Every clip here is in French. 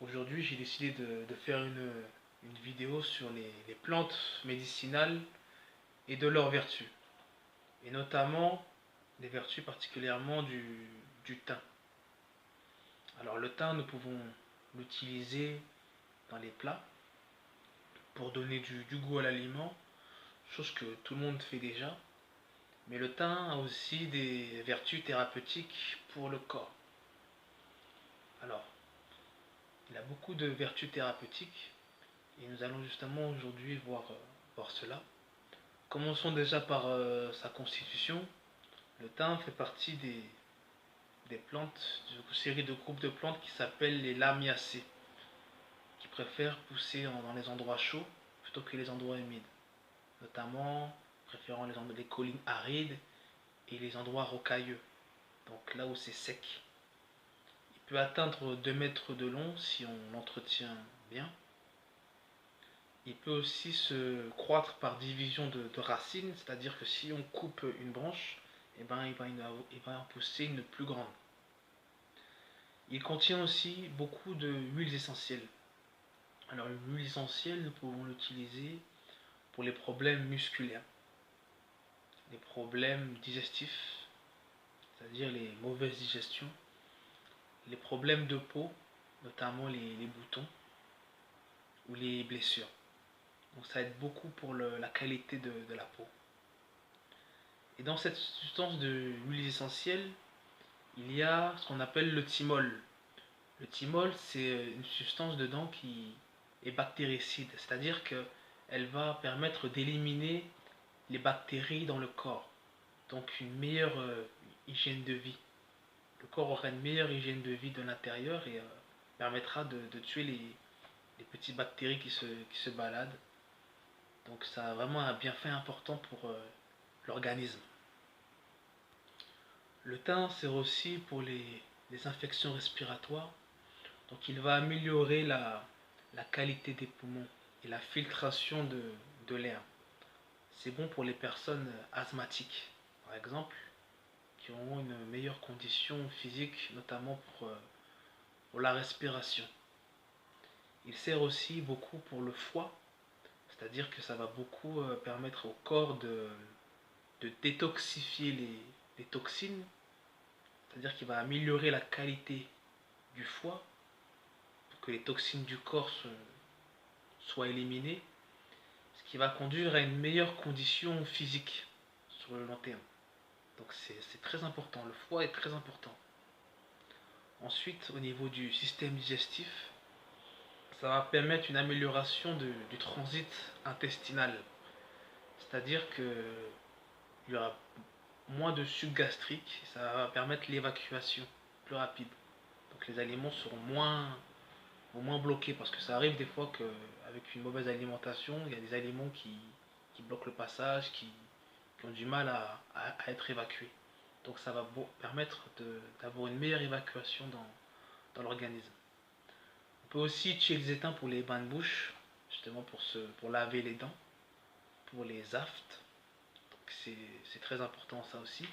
Aujourd'hui, j'ai décidé de faire une vidéo sur les plantes médicinales et de leurs vertus, et notamment les vertus particulièrement du thym. Alors le thym, nous pouvons l'utiliser dans les plats pour donner du goût à l'aliment, chose que tout le monde fait déjà, mais le thym a aussi des vertus thérapeutiques pour le corps. Alors, il a beaucoup de vertus thérapeutiques, et nous allons justement aujourd'hui voir cela. Commençons déjà par sa constitution. Le thym fait partie des plantes, d'une série de groupes de plantes qui s'appellent les lamiacées, qui préfèrent pousser dans les endroits chauds plutôt que les endroits humides, notamment préférant les collines arides et les endroits rocailleux, donc là où c'est sec. Il peut atteindre 2 mètres de long si on l'entretient bien. Il peut aussi se croître par division de racines, c'est-à-dire que si on coupe une branche, eh ben, il va en pousser une plus grande. Il contient aussi beaucoup de huiles essentielles. Alors l'huile essentielle, nous pouvons l'utiliser pour les problèmes musculaires, les problèmes digestifs, c'est-à-dire les mauvaises digestions, les problèmes de peau, notamment les boutons ou les blessures. Donc ça aide beaucoup pour la qualité de la peau. Et dans cette substance de l'huile essentielle, il y a ce qu'on appelle le thymol. Le thymol, c'est une substance dedans qui est bactéricide, c'est-à-dire qu'elle va permettre d'éliminer les bactéries dans le corps. Donc une meilleure hygiène de vie. Le corps aura une meilleure hygiène de vie de l'intérieur et permettra de tuer les petites bactéries qui se baladent. Donc ça a vraiment un bienfait important pour l'organisme. Le thym sert aussi pour les infections respiratoires. Donc il va améliorer la qualité des poumons et la filtration de l'air. C'est bon pour les personnes asthmatiques, par exemple, qui auront une meilleure condition physique, notamment pour la respiration. Il sert aussi beaucoup pour le foie, c'est-à-dire que ça va beaucoup permettre au corps de détoxifier les toxines, c'est-à-dire qu'il va améliorer la qualité du foie pour que les toxines du corps soient éliminées, ce qui va conduire à une meilleure condition physique sur le long terme. Donc c'est très important, le foie est très important. Ensuite, au niveau du système digestif, ça va permettre une amélioration du transit intestinal. C'est-à-dire qu'il y aura moins de suc gastrique, ça va permettre l'évacuation plus rapide. Donc les aliments seront moins bloqués, parce que ça arrive des fois qu'avec une mauvaise alimentation, il y a des aliments qui bloquent le passage, qui ont du mal à être évacués. Donc ça va permettre d'avoir une meilleure évacuation dans l'organisme. On peut aussi utiliser le thym pour les bains de bouche, justement pour laver les dents, pour les aftes. C'est très important ça aussi.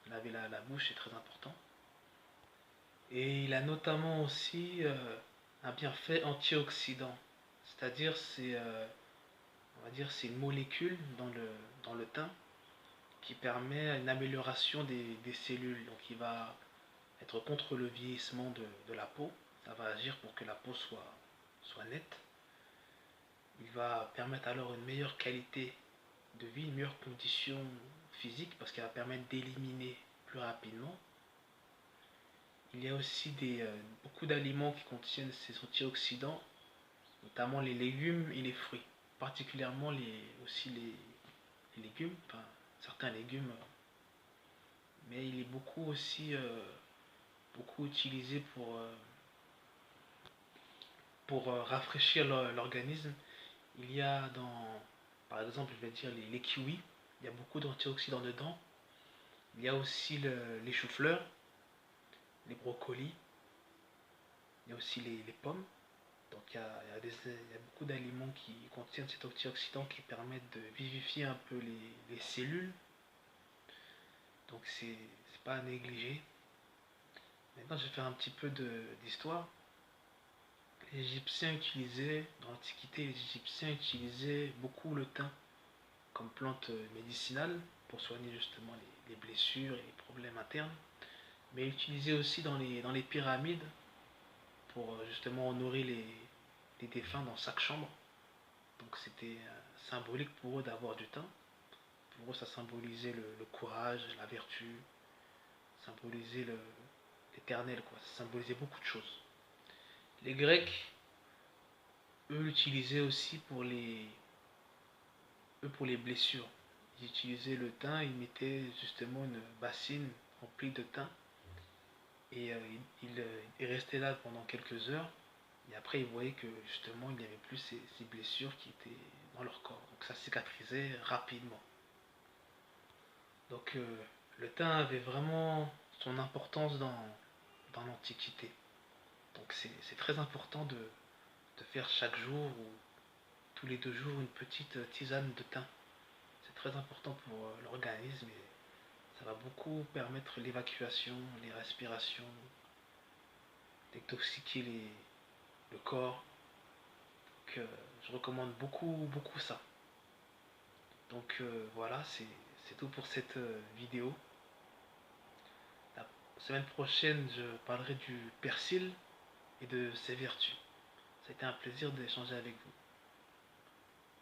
Laver la bouche est très important. Et il a notamment aussi un bienfait antioxydant. C'est-à-dire on va dire c'est une molécule dans le thym qui permet une amélioration des cellules. Donc il va être contre le vieillissement de la peau. Ça va agir pour que la peau soit nette. Il va permettre alors une meilleure qualité de vie, une meilleure condition physique parce qu'elle va permettre d'éliminer plus rapidement. Il y a aussi beaucoup d'aliments qui contiennent ces antioxydants, notamment les légumes et les fruits, particulièrement aussi les légumes, enfin certains légumes, mais il est beaucoup aussi beaucoup utilisé pour rafraîchir l'organisme. Il y a par exemple, je vais dire les kiwis, il y a beaucoup d'antioxydants dedans. Il y a aussi les choux-fleurs, les brocolis, il y a aussi les pommes. Donc il y a beaucoup d'aliments qui contiennent cet antioxydant qui permettent de vivifier un peu les cellules. Donc c'est pas à négliger. Maintenant je vais faire un petit peu d'histoire. les Égyptiens utilisaient, dans l'Antiquité, les Égyptiens utilisaient beaucoup le thym comme plante médicinale pour soigner justement les blessures et les problèmes internes, mais utilisés aussi dans les pyramides pour justement honorer les défunts dans chaque chambre. Donc c'était symbolique pour eux d'avoir du thym. Pour eux, ça symbolisait le courage, la vertu, symbolisait l'éternel, quoi. Ça symbolisait beaucoup de choses. Les Grecs, eux, l'utilisaient aussi pour les blessures. Ils utilisaient le thym, ils mettaient justement une bassine remplie de thym et ils restaient là pendant quelques heures. Et après, ils voyaient que justement, il n'y avait plus ces blessures qui étaient dans leur corps. Donc ça cicatrisait rapidement. Donc le thym avait vraiment son importance dans l'Antiquité. Donc c'est très important de faire chaque jour ou tous les 2 jours une petite tisane de thym. C'est très important pour l'organisme et ça va beaucoup permettre l'évacuation, les respirations, détoxiquer le corps. Donc je recommande beaucoup ça. Donc voilà, c'est tout pour cette vidéo. La semaine prochaine, je parlerai du persil et de ses vertus. Ça a été un plaisir d'échanger avec vous.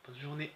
Bonne journée.